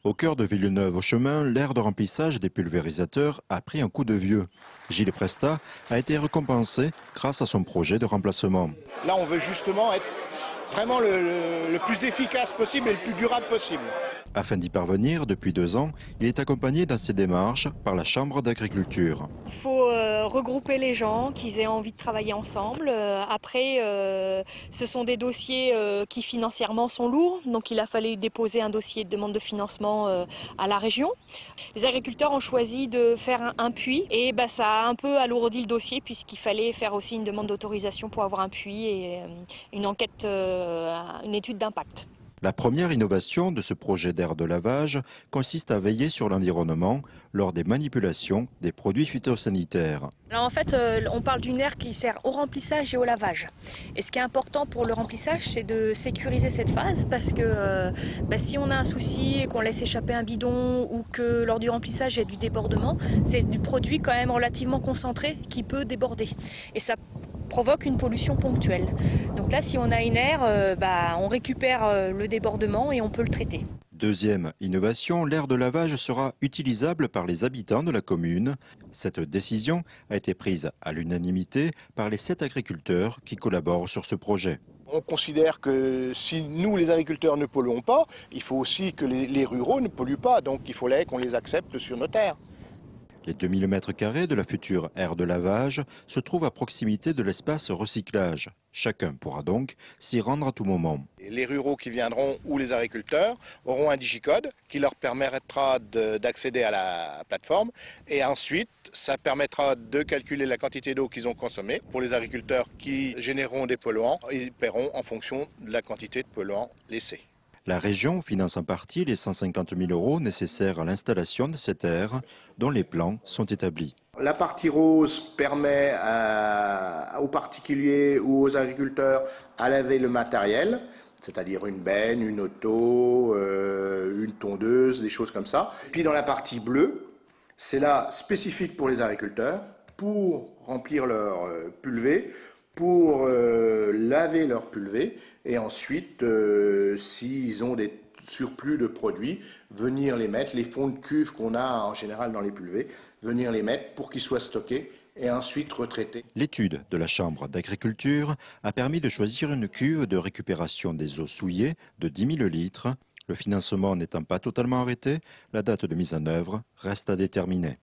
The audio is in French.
Au cœur de Villeneuve-aux-Chemins, l'aire de remplissage des pulvérisateurs a pris un coup de vieux. Gilles Presta a été récompensé grâce à son projet de remplacement. Là, on veut justement être vraiment le plus efficace possible et le plus durable possible. Afin d'y parvenir, depuis 2 ans, il est accompagné dans ses démarches par la Chambre d'agriculture. Il faut regrouper les gens, qu'ils aient envie de travailler ensemble. Après, ce sont des dossiers qui financièrement sont lourds, donc il a fallu déposer un dossier de demande de financement à la région. Les agriculteurs ont choisi de faire un puits et ça a un peu alourdi le dossier puisqu'il fallait faire aussi une demande d'autorisation pour avoir un puits et une enquête, une étude d'impact. La première innovation de ce projet d'aire de lavage consiste à veiller sur l'environnement lors des manipulations des produits phytosanitaires. Alors en fait, on parle d'une aire qui sert au remplissage et au lavage. Et ce qui est important pour le remplissage, c'est de sécuriser cette phase parce que si on a un souci et qu'on laisse échapper un bidon ou que lors du remplissage il y a du débordement, c'est du produit quand même relativement concentré qui peut déborder. Et ça provoque une pollution ponctuelle. Donc là, si on a une aire, on récupère le débordement et on peut le traiter. Deuxième innovation, l'aire de lavage sera utilisable par les habitants de la commune. Cette décision a été prise à l'unanimité par les 7 agriculteurs qui collaborent sur ce projet. On considère que si nous, les agriculteurs, ne polluons pas, il faut aussi que les ruraux ne polluent pas. Donc il fallait qu'on les accepte sur nos terres. Les 2000 m² de la future aire de lavage se trouvent à proximité de l'espace recyclage. Chacun pourra donc s'y rendre à tout moment. Les ruraux qui viendront ou les agriculteurs auront un digicode qui leur permettra d'accéder à la plateforme et ensuite ça permettra de calculer la quantité d'eau qu'ils ont consommée. Pour les agriculteurs qui généreront des polluants, ils paieront en fonction de la quantité de polluants laissés. La région finance en partie les 150 000 € nécessaires à l'installation de cette aire, dont les plans sont établis. La partie rose permet aux particuliers ou aux agriculteurs à laver le matériel, c'est-à-dire une benne, une auto, une tondeuse, des choses comme ça. Puis dans la partie bleue, c'est là spécifique pour les agriculteurs, pour remplir leur pulvé, pour laver leur pulvé et ensuite, s'ils ont des surplus de produits, venir les mettre, les fonds de cuve qu'on a en général dans les pulvés, venir les mettre pour qu'ils soient stockés et ensuite retraités. L'étude de la Chambre d'agriculture a permis de choisir une cuve de récupération des eaux souillées de 10 000 litres. Le financement n'étant pas totalement arrêté, la date de mise en œuvre reste à déterminer.